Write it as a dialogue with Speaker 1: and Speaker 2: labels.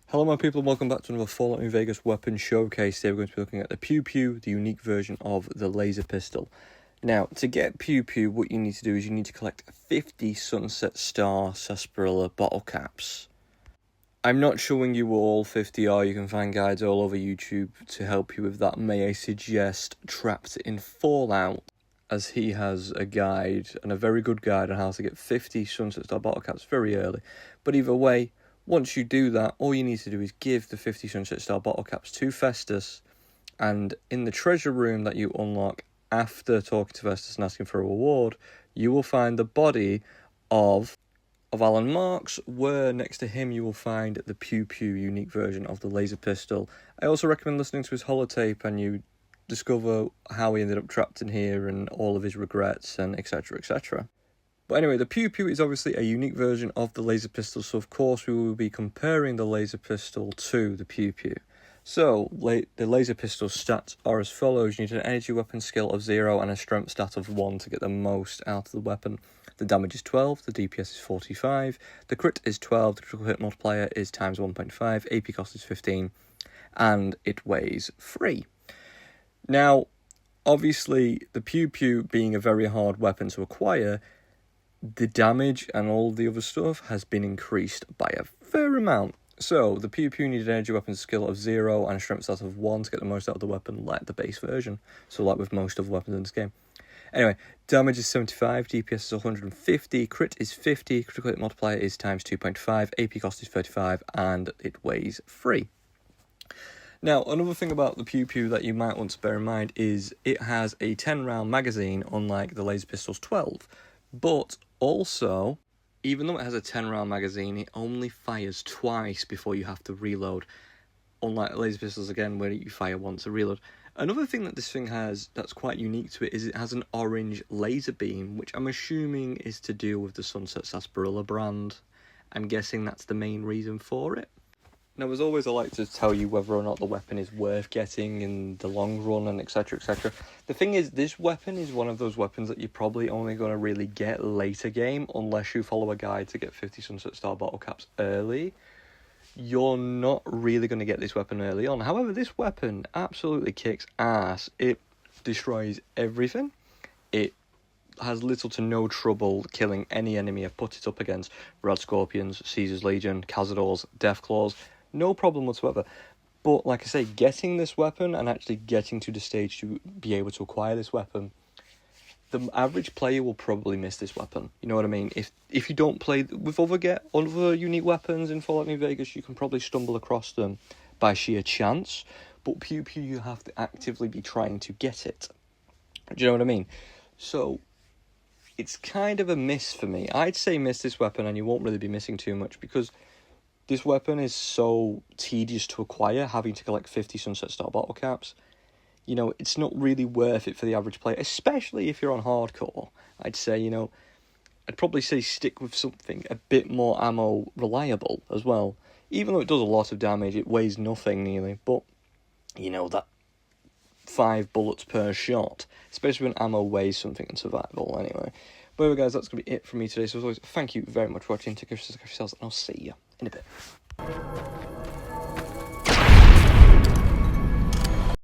Speaker 1: Hello my people and welcome back to another Fallout New Vegas weapon showcase. Today we're going to be looking at the Pew Pew, the unique version of the laser pistol. Now, to get Pew Pew, what you need to do is you need to collect 50 Sunset Star Sarsaparilla bottle caps. I'm not showing you all 50 are, you can find guides all over YouTube to help you with that. May I suggest Trapped in Fallout, as he has a guide, and a very good guide on how to get 50 Sunset Star bottle caps very early. But either way, once you do that, all you need to do is give the 50 Sunset Star bottle caps to Festus, and in the treasure room that you unlock after talking to Festus and asking for a reward, you will find the body of Alan Marks, where next to him you will find the Pew Pew unique version of the laser pistol. I also recommend listening to his holotape and you discover how he ended up trapped in here and all of his regrets and etc, etc. But anyway, the Pew Pew is obviously a unique version of the laser pistol, so of course we will be comparing the laser pistol to the Pew Pew. So, the laser pistol stats are as follows. You need an energy weapon skill of 0 and a strength stat of 1 to get the most out of the weapon. The damage is 12, the DPS is 45, the crit is 12, the critical hit multiplier is times 1.5, AP cost is 15, and it weighs 3. Now, obviously, the Pew Pew being a very hard weapon to acquire, the damage and all the other stuff has been increased by a fair amount. So, the Pew Pew needed an energy weapon skill of 0 and a strength stat of 1 to get the most out of the weapon, like the base version. So, like with most of the weapons in this game. Anyway, damage is 75, DPS is 150, crit is 50, critical hit multiplier is times 2.5, AP cost is 35, and it weighs 3. Now, another thing about the Pew Pew that you might want to bear in mind is it has a 10-round magazine, unlike the laser pistol's 12. But also, even though it has a 10-round magazine, it only fires twice before you have to reload. Unlike laser pistols, again, where you fire once to reload. Another thing that this thing has that's quite unique to it is it has an orange laser beam, which I'm assuming is to do with the Sunset Sarsaparilla brand. I'm guessing that's the main reason for it. Now, as always, I like to tell you whether or not the weapon is worth getting in the long run and etc, etc. The thing is, this weapon is one of those weapons that you're probably only going to really get later game, unless you follow a guide to get 50 Sunset Star bottle caps early. You're not really going to get this weapon early on. However, this weapon absolutely kicks ass. It destroys everything. It has little to no trouble killing any enemy I've put it up against. Rad Scorpions, Caesar's Legion, Cazadors, Deathclaws. No problem whatsoever. But like I say, getting this weapon and actually getting to the stage to be able to acquire this weapon, the average player will probably miss this weapon. You know what I mean? If you don't play with other unique weapons in Fallout New Vegas, you can probably stumble across them by sheer chance. But Pew Pew, you have to actively be trying to get it. Do you know what I mean? So, it's kind of a miss for me. I'd say miss this weapon and you won't really be missing too much because this weapon is so tedious to acquire, having to collect 50 Sunset Star bottle caps. You know, it's not really worth it for the average player, especially if you're on hardcore. I'd say, you know, I'd probably say stick with something a bit more ammo reliable as well. Even though it does a lot of damage, it weighs nothing nearly, but, you know, that 5 bullets per shot, especially when ammo weighs something in survival anyway. But anyway, guys, that's going to be it from me today. So as always, thank you very much for watching. Take care of yourselves, and I'll see you in a bit.